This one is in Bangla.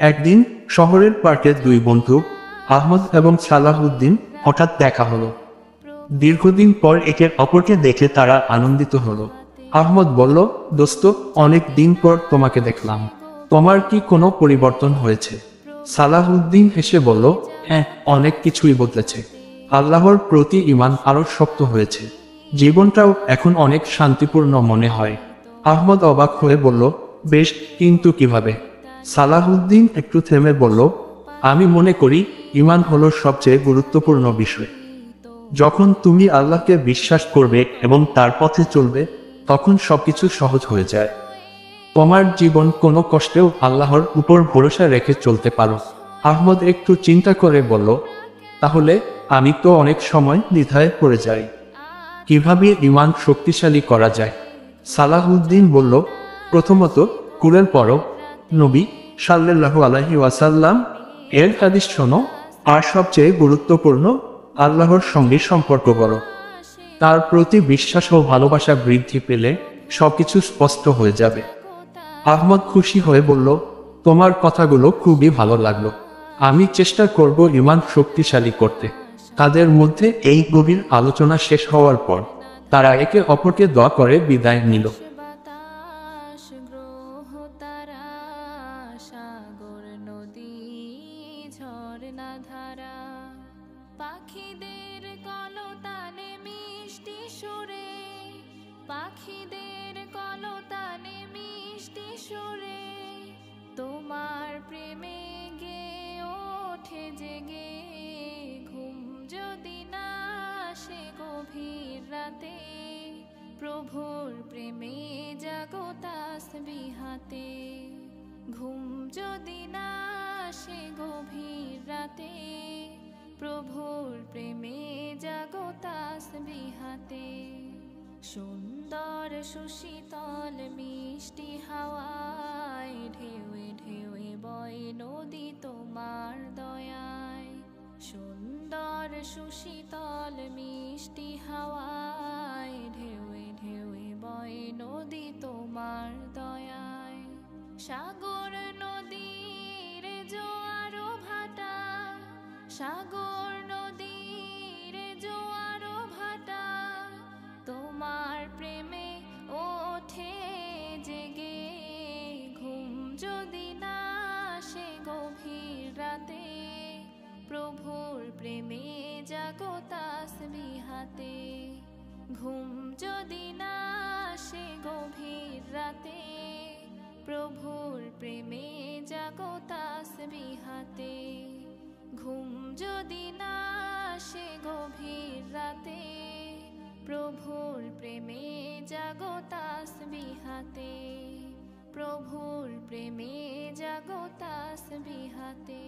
একদিন শহরের পার্কে দুই বন্ধু আহমদ এবং সালাহউদ্দিন হঠাৎ দেখা হলো। দীর্ঘদিন পর একে অপরকে দেখে তারা আনন্দিত হলো। আহমদ বলল, দোস্ত, অনেক দিন পর তোমাকে দেখলাম, তোমার কি কোনো পরিবর্তন হয়েছে? সালাহউদ্দিন হেসে বলল, হ্যাঁ, অনেক কিছুই বদলেছে। আল্লাহর প্রতি ঈমান আরো শক্ত হয়েছে, জীবনটাও এখন অনেক শান্তিপূর্ণ মনে হয়। আহমদ অবাক হয়ে বলল, বেশ, কিন্তু কিভাবে? সালাহউদ্দিন একটু থেমে বলল, আমি মনে করি ঈমান হলো সবচেয়ে গুরুত্বপূর্ণ বিষয়। যখন তুমি আল্লাহকে বিশ্বাস করবে এবং তার পথে চলবে, তখন সবকিছু সহজ হয়ে যায়। তোমার জীবন কোনো কষ্টেও আল্লাহর উপর ভরসা রেখে চলতে পারো। আহমদ একটু চিন্তা করে বলল, তাহলে আমি তো অনেক সময় দ্বিধায় পড়ে যাই, কিভাবে ঈমান শক্তিশালী করা যায়? সালাহউদ্দিন বলল, প্রথমত কুরআন পড়ো, নবী সাল্লাল্লাহু আলাইহি ওয়াসাল্লাম এর হাদিস শোনো, আর সবচেয়ে গুরুত্বপূর্ণ, আল্লাহর সঙ্গে সম্পর্ক করো। তার প্রতি বিশ্বাস ও ভালোবাসা বৃদ্ধি পেলে সবকিছু স্পষ্ট হয়ে যাবে। আহমদ খুশি হয়ে বলল, তোমার কথাগুলো খুবই ভালো লাগলো, আমি চেষ্টা করব ঈমান শক্তিশালী করতে। তাদের মধ্যে এই গভীর আলোচনা শেষ হওয়ার পর তারা একে অপরকে দোয়া করে বিদায় নিল। বাতাস, গ্রহ তারা, সাগর নদী, ঝরনা ধারা, পাখিদের কলতানে মিষ্টি সুরে, পাখিদের কলতানে মিষ্টি সুরে, তোমার প্রেমে গে ওঠে জেগে, ঘুম যদি না আসে গভীর রাতে, প্রভুর প্রেমে জাগো তাসবিহাতে, ঘুম যদি না আসে গভীর রাতে, প্রভুর প্রেমে জাগো তাসবিহাতে। সুন্দর সুশীতল মিষ্টি হাওয়ায় ঢেউয়ে ঢেউয়ে বয় নদী তোমার দয়ায়, সুন্দর সুশীতল মিষ্টি হাওয়ায় ঢেউয়ে ঢেউয়ে বয় নদী তোমার দয়ায়, সাগর নদীর জোয়ার ভাটা, সাগর নদীর জোয়ার ভাটা, তোমার প্রেমে ওঠে জেগে, ঘুম যদি না আসে গভীর রাতে, প্রভুর প্রেমে জাগো তাসবিহাতে, ঘুম যদি না আসে গভীর রাতে, প্রভুর প্রেমে জাগো তাসবিহাতে, ঘুম যদি না আসে গভীর রাতে, প্রভুর প্রেমে জাগো তাসবিহাতে, প্রভুর প্রেমে জাগো তাসবিহাতে।